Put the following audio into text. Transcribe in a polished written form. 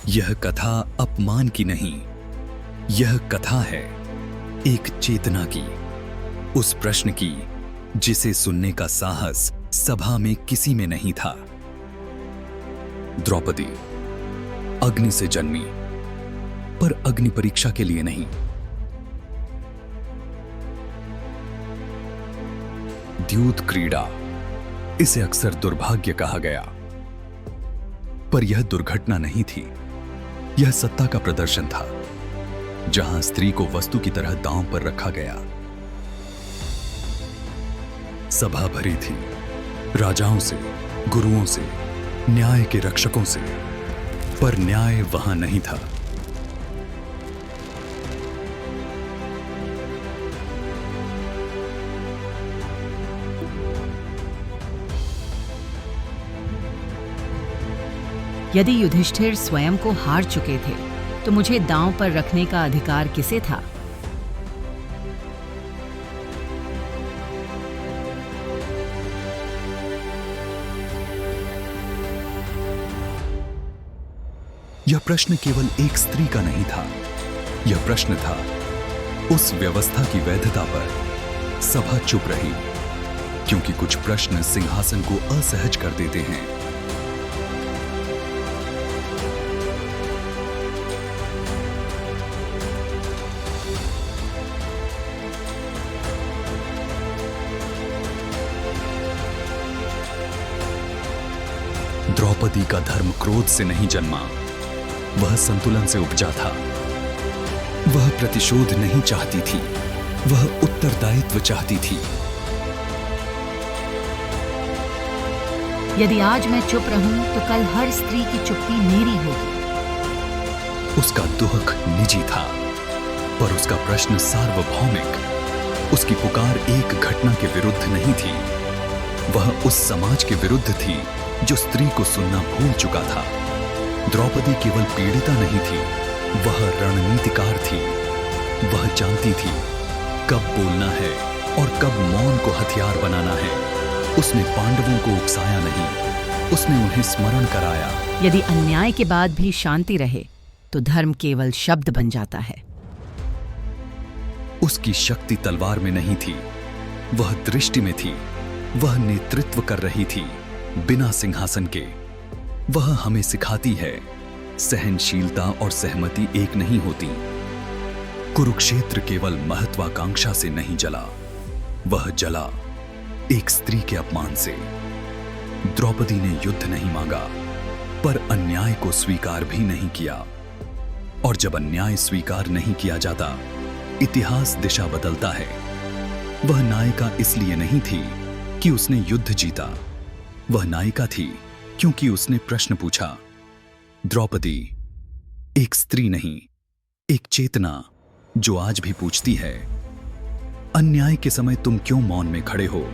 यह कथा अपमान की नहीं, यह कथा है एक चेतना की, उस प्रश्न की जिसे सुनने का साहस सभा में किसी में नहीं था। द्रौपदी अग्नि से जन्मी, पर अग्नि परीक्षा के लिए नहीं। द्यूत क्रीड़ा, इसे अक्सर दुर्भाग्य कहा गया, पर यह दुर्घटना नहीं थी। यह सत्ता का प्रदर्शन था, जहां स्त्री को वस्तु की तरह दांव पर रखा गया। सभा भरी थी राजाओं से, गुरुओं से, न्याय के रक्षकों से, पर न्याय वहां नहीं था। यदि युधिष्ठिर स्वयं को हार चुके थे तो मुझे दांव पर रखने का अधिकार किसे था? यह प्रश्न केवल एक स्त्री का नहीं था, यह प्रश्न था उस व्यवस्था की वैधता पर। सभा चुप रही, क्योंकि कुछ प्रश्न सिंहासन को असहज कर देते हैं। द्रौपदी का धर्म क्रोध से नहीं जन्मा, वह संतुलन से उपजा था। वह प्रतिशोध नहीं चाहती थी, वह उत्तरदायित्व चाहती थी। यदि आज मैं चुप रहूं तो कल हर स्त्री की चुप्पी मेरी होगी। उसका दुख निजी था, पर उसका प्रश्न सार्वभौमिक। उसकी पुकार एक घटना के विरुद्ध नहीं थी, वह उस समाज के विरुद्ध थी जो स्त्री को सुनना भूल चुका था। द्रौपदी केवल पीड़िता नहीं थी, वह रणनीतिकार थी। वह जानती थी कब बोलना है और कब मौन को हथियार बनाना है। उसने पांडवों को उकसाया नहीं, उसने उन्हें स्मरण कराया। यदि अन्याय के बाद भी शांति रहे तो धर्म केवल शब्द बन जाता है। उसकी शक्ति तलवार में नहीं थी, वह दृष्टि में थी। वह नेतृत्व कर रही थी बिना सिंहासन के। वह हमें सिखाती है सहनशीलता और सहमति एक नहीं होती। कुरुक्षेत्र केवल महत्वाकांक्षा से नहीं जला, वह जला एक स्त्री के अपमान से। द्रौपदी ने युद्ध नहीं मांगा, पर अन्याय को स्वीकार भी नहीं किया। और जब अन्याय स्वीकार नहीं किया जाता, इतिहास दिशा बदलता है। वह नायिका इसलिए नहीं थी कि उसने युद्ध जीता, वह नायिका थी क्योंकि उसने प्रश्न पूछा। द्रौपदी एक स्त्री नहीं, एक चेतना जो आज भी पूछती है, अन्याय के समय तुम क्यों मौन में खड़े हो?